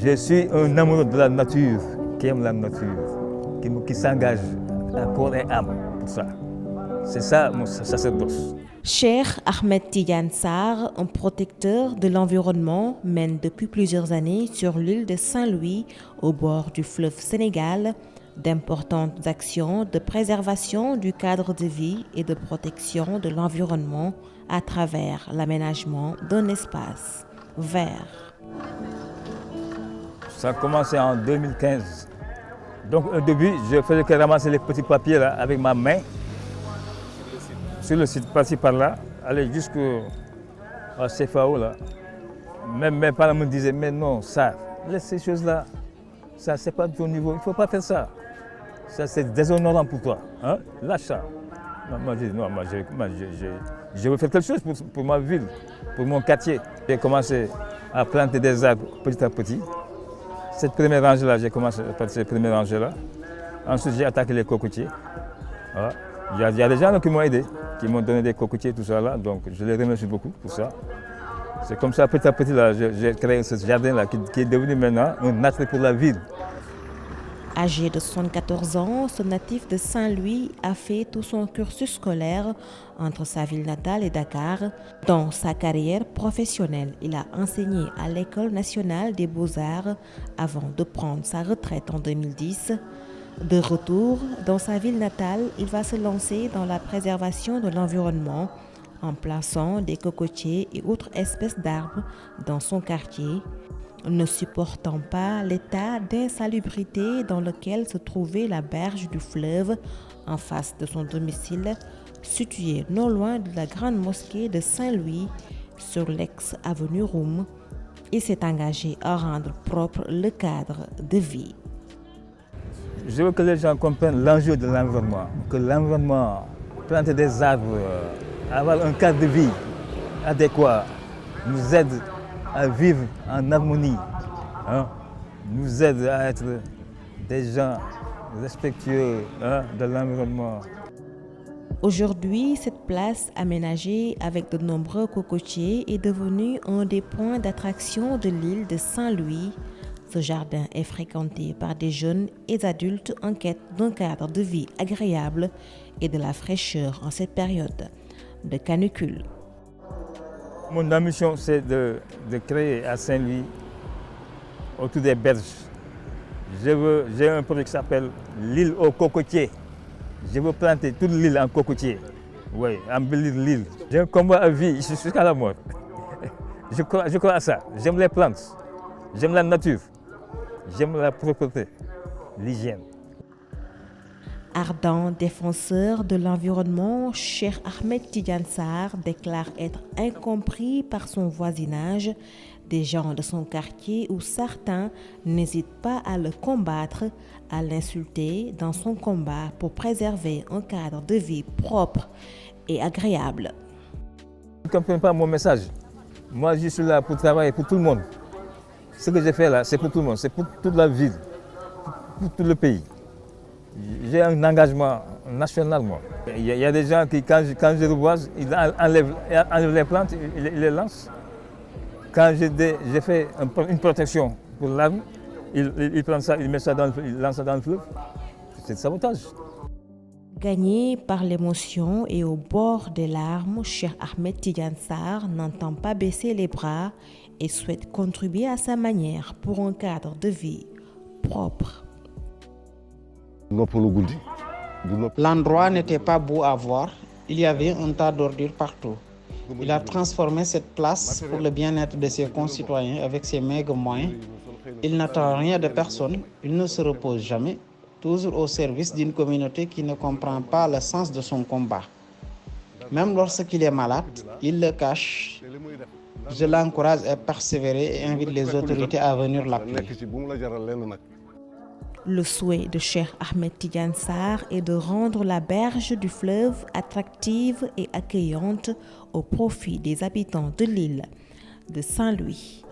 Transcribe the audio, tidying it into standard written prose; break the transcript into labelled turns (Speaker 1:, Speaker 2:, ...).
Speaker 1: Je suis un amoureux de la nature, qui aime la nature, qui s'engage à corps et âme pour ça. C'est ça mon sacerdoce.
Speaker 2: Cheikh Ahmed Tidiane Sarr, un protecteur de l'environnement, mène depuis plusieurs années sur l'île de Saint-Louis, au bord du fleuve Sénégal, d'importantes actions de préservation du cadre de vie et de protection de l'environnement à travers l'aménagement d'un espace vert.
Speaker 1: Ça a commencé en 2015. Donc au début, je faisais que ramasser les petits papiers là, avec ma main, sur le site, par-ci par-là, aller jusqu'au CFAO là. Même mes parents me disaient, mais non, ça, laisse ces choses-là, ça c'est pas de ton niveau, il ne faut pas faire ça. Ça c'est déshonorant pour toi, hein? Lâche ça. Moi je dis, non, je veux faire quelque chose pour ma ville, pour mon quartier. J'ai commencé à planter des arbres petit à petit. Cette première rangée-là, j'ai commencé par cette première rangée-là. Ensuite, j'ai attaqué les cocotiers. Voilà. Il y a des gens qui m'ont aidé, qui m'ont donné des cocotiers, tout ça là. Donc, je les remercie beaucoup pour ça. C'est comme ça, petit à petit, là, j'ai créé ce jardin-là qui est devenu maintenant un attrait pour la ville.
Speaker 2: Âgé de 74 ans, ce natif de Saint-Louis a fait tout son cursus scolaire entre sa ville natale et Dakar. Dans sa carrière professionnelle, il a enseigné à l'École nationale des beaux-arts avant de prendre sa retraite en 2010. De retour dans sa ville natale, il va se lancer dans la préservation de l'environnement en plaçant des cocotiers et autres espèces d'arbres dans son quartier. Ne supportant pas l'état d'insalubrité dans lequel se trouvait la berge du fleuve en face de son domicile, situé non loin de la grande mosquée de Saint-Louis sur l'ex-avenue Roume, il s'est engagé à rendre propre le cadre de vie.
Speaker 1: Je veux que les gens comprennent l'enjeu de l'environnement, que l'environnement, planter des arbres, avoir un cadre de vie adéquat, nous aide à vivre en harmonie, hein, nous aide à être des gens respectueux, hein, de l'environnement.
Speaker 2: Aujourd'hui, cette place aménagée avec de nombreux cocotiers est devenue un des points d'attraction de l'île de Saint-Louis. Ce jardin est fréquenté par des jeunes et adultes en quête d'un cadre de vie agréable et de la fraîcheur en cette période de canicule.
Speaker 1: Mon ambition, c'est de créer à Saint-Louis, autour des berges. J'ai un projet qui s'appelle l'île aux cocotiers. Je veux planter toute l'île en cocotier. Oui, embellir l'île. J'ai un combat à vie jusqu'à la mort. Je crois à ça. J'aime les plantes. J'aime la nature. J'aime la propreté, l'hygiène.
Speaker 2: Ardent défenseur de l'environnement, Cheikh Ahmed Tidiane Sarr déclare être incompris par son voisinage, des gens de son quartier où certains n'hésitent pas à le combattre, à l'insulter dans son combat pour préserver un cadre de vie propre et agréable.
Speaker 1: Vous ne comprenez pas mon message. Moi, je suis là pour travailler pour tout le monde. Ce que j'ai fait là, c'est pour tout le monde, c'est pour toute la ville, pour tout le pays. J'ai un engagement national, moi. Il y a des gens qui, quand je reboise, ils enlèvent les plantes, ils les lancent. Quand j'ai fait une protection pour l'arbre, ils prennent ça, ils lancent ça dans le fleuve. C'est le sabotage.
Speaker 2: Gagné par l'émotion et au bord des larmes, Cheikh Ahmed Tidiane Sarr n'entend pas baisser les bras et souhaite contribuer à sa manière pour un cadre de vie propre.
Speaker 3: L'endroit n'était pas beau à voir, il y avait un tas d'ordures partout. Il a transformé cette place pour le bien-être de ses concitoyens avec ses maigres moyens. Il n'attend rien de personne, il ne se repose jamais, toujours au service d'une communauté qui ne comprend pas le sens de son combat. Même lorsqu'il est malade, il le cache. Je l'encourage à persévérer et invite les autorités à venir l'appuyer.
Speaker 2: Le souhait de Cheikh Ahmed Tidiane Sarr est de rendre la berge du fleuve attractive et accueillante au profit des habitants de l'île de Saint-Louis.